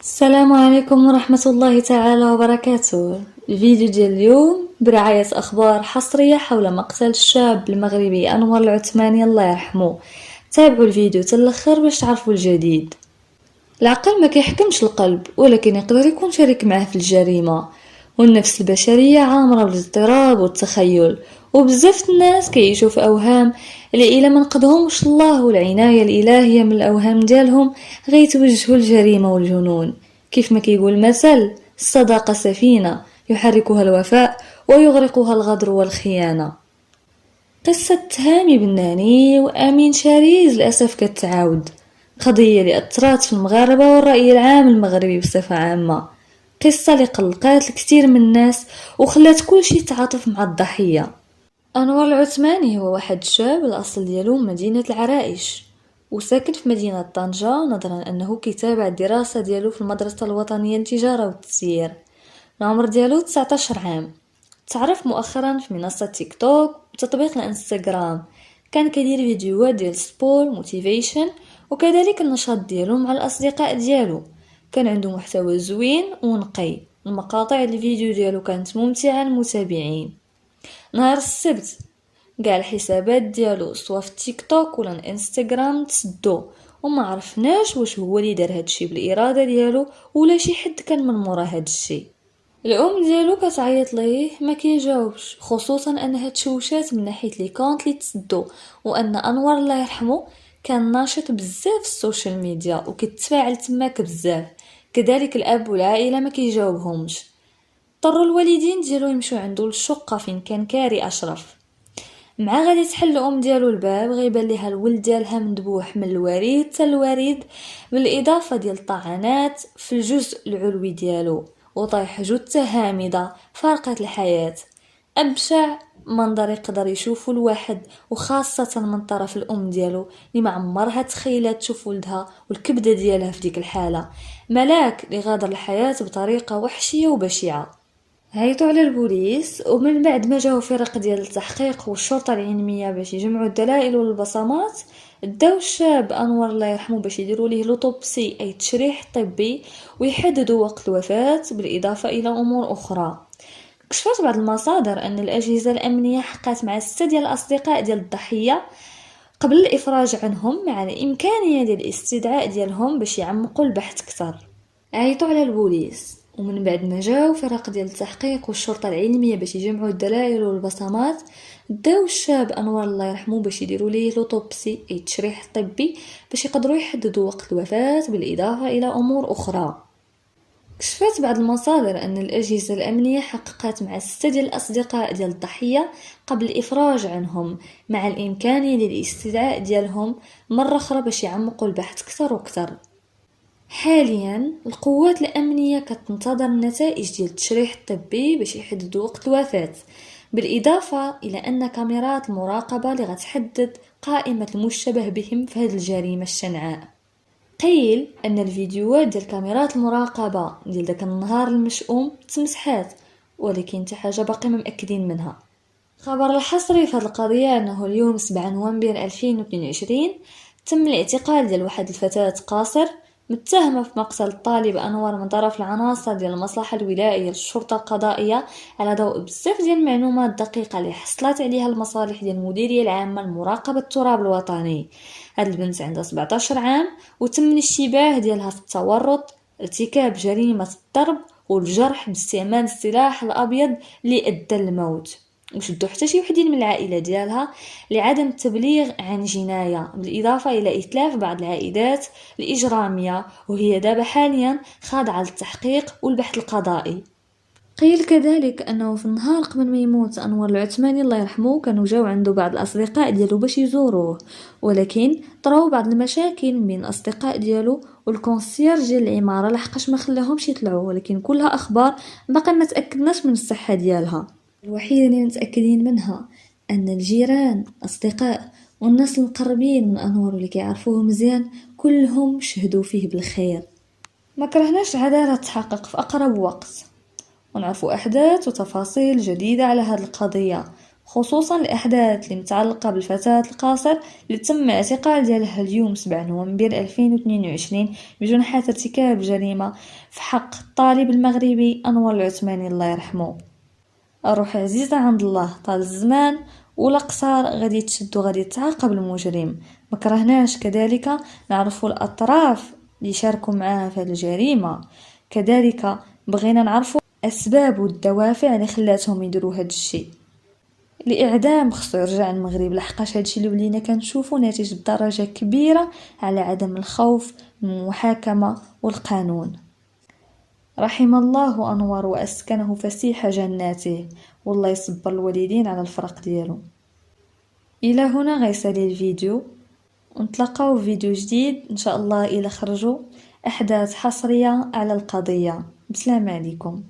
السلام عليكم ورحمة الله تعالى وبركاته. الفيديو ديال اليوم برعاية أخبار حصرية حول مقتل الشاب المغربي أنور العثماني الله يرحمه. تابعوا الفيديو تالاخر باش تعرفوا الجديد. العقل ما كيحكمش القلب، ولكن يقدر يكون شريك معه في الجريمة، والنفس البشرية عامرة بالاضطراب والتخيل، وبزاف الناس كيعيشوا في أوهام اللي إلا ما نقدهمش الله والعناية الإلهية من الأوهام ديالهم غيتوجهوا الجريمة والجنون. كيف ما كيقول المثل: الصداقة سفينة يحركها الوفاء ويغرقها الغدر والخيانة. قصة هامي بناني وأمين شاريز للأسف كتعاود، قضية اللي أثرت في المغاربة والرأي العام المغربي بصفة عامة. قصة اللي قلقات الكثير من الناس وخلات كل شي تعاطف مع الضحية. أنور العثماني هو واحد شاب الأصل ديالو مدينة العرائش، وساكن في مدينة طنجة، نظرا أنه كيتابع الدراسة ديالو في المدرسة الوطنية للتجارة والتسيير. العمر ديالو 19 عام. تعرف مؤخرا في منصة تيك توك وتطبيق الانستغرام، كان كيدير فيديوهات ديال سبور موتيفيشن وكذلك النشاط ديالو مع الأصدقاء ديالو. كان عنده محتوى زوين ونقي، المقاطع الفيديو ديالو كانت ممتعة للمتابعين. نهار السبت قال الحسابات ديالو سوا في تيك توك ولا الانستغرام تسدو، وما عرفناش واش هو اللي دار هادشي بالإرادة ديالو ولا شي حد كان من مورا هادشي. الام ديالو كتعيط ليه ما كيجاوبش، خصوصا انها تشوشات من ناحيه لي كونط لي تسدو، وان انور الله يرحمه كان ناشط بزاف في السوشيال ميديا وكيتفاعل تماك بزاف. كذلك الاب والعائله ما كيجاوبهمش. اضطروا الوالدين ديالو يمشوا عنده للشقه فين كان كاري اشرف. مع غادي تحل الام ديالو الباب غيبان ليها الولد ديالها مدبوح من الوريد حتى الوريد، بالاضافه ديال الطعنات في الجزء العلوي ديالو، وطايح جثة هامدة فارقة الحياة. أبشع منظر يقدر يشوفه الواحد، وخاصة من طرف الأم ديالو اللي ما عمرها تخيلت تشوف ولدها والكبدة ديالها في ديك الحالة. ملاك اللي غادر الحياة بطريقة وحشية وبشعة. هيطوا على البوليس، ومن بعد ما جاو فرق ديال التحقيق والشرطة العلمية باش يجمعوا الدلائل والبصمات، داو الشاب انور الله يرحمه باش يديروا ليه لوطوبسي اي تشريح طبي ويحددوا وقت الوفاة، بالاضافة الى امور اخرى. كشفت بعض المصادر ان الاجهزة الامنية حقات مع 6 ديال الاصدقاء ديال الضحية قبل الافراج عنهم، مع الامكانية ديال الاستدعاء ديالهم باش يعمقوا البحث اكثر. عيطوا على البوليس، ومن بعد ما جاو فرق ديال التحقيق والشرطه العلميه باش يجمعوا الدلائل والبصمات، داو الشاب انور الله يرحمه باش يديروا ليه لوطوبسي اي تشريح طبي باش يقدروا يحددوا وقت الوفاه، بالاضافه الى امور اخرى. كشفت بعض المصادر ان الاجهزه الامنيه حققت مع 6 ديال الاصدقاء ديال الضحيه قبل الافراج عنهم، مع الامكانيه للاستدعاء ديالهم مره اخرى باش يعمقوا البحث اكثر واكثر. حاليا القوات الأمنية كتنتظر النتائج ديال التشريح الطبي باش يحددوا وقت الوفاة، بالإضافة إلى أن كاميرات المراقبة اللي غتحدد قائمة المشتبه بهم في هذه الجريمة الشنعاء. قيل أن الفيديوهات ديال كاميرات المراقبة ديال داك النهار المشؤوم تمسحات، ولكن حتى حاجة باقي ما مأكدين منها. خبر الحصري في هذه القضية أنه اليوم 7 نوفمبر 2022 تم الاعتقال ديال واحد الفتاة قاصر متهمة في مقتل الطالب أنور من طرف العناصر ديال المصلحة الولائية للشرطة القضائية، على ضوء بزاف ديال المعلومات دقيقة اللي حصلت عليها المصالح ديال المديرية العامة لمراقبة التراب الوطني. هاد البنت عندها 17 عام، وتم الاشتباه ديالها في التورط، ارتكاب جريمة الضرب والجرح باستعمال السلاح الأبيض اللي أدى للموت، وشدوا حتى شي وحدين من العائله ديالها لعدم التبليغ عن جنايه، بالاضافه الى اتلاف بعض العائدات الاجراميه، وهي دابا حاليا خاضعه للتحقيق والبحث القضائي. قيل كذلك انه في النهار قبل ما يموت انور العثماني الله يرحمه كانوا جاو عنده بعض الاصدقاء ديالو باش يزوروه، ولكن طراو بعض المشاكل بين الاصدقاء ديالو والكونسيرج ديال العماره لحقاش ما خلاهمش يطلعوا، ولكن كلها اخبار باقي ما تاكدناش من الصحه ديالها. الوحيدة اللي متأكدين منها أن الجيران أصدقاء والناس المقربين من أنور اللي كيعرفوه مزيان كلهم شهدوا فيه بالخير. ما كرهناش العدالة تحقق في أقرب وقت ونعرفوا أحداث وتفاصيل جديدة على هذه القضية، خصوصا الأحداث اللي متعلقة بالفتاة القاصر اللي تم اعتقال ديالها اليوم 7 نوفمبر 2022 بجنحة ارتكاب جريمة في حق الطالب المغربي أنور العثماني الله يرحمه. الروح عزيزة عند الله، طال الزمان ولا قصار غادي تشد وغادي يتعاقب المجرم. مكرهناش كذلك نعرفوا الأطراف اللي شاركوا معاه في هذه الجريمة، كذلك بغينا نعرفوا أسباب والدوافع اللي خلاتهم يديروا هذا الشيء. الإعدام خصو يرجع المغرب، لحقاش هادشي اللي ولينا كنشوفو ناتج بدرجة كبيرة على عدم الخوف من المحاكمة والقانون. رحم الله أنور وأسكنه فسيح جناته، والله يصبر الوالدين على الفرق ديالو. إلى هنا غيسالي الفيديو، ونتلقاو في فيديو جديد إن شاء الله إلى خرجوا أحداث حصرية على القضية. بسلام عليكم.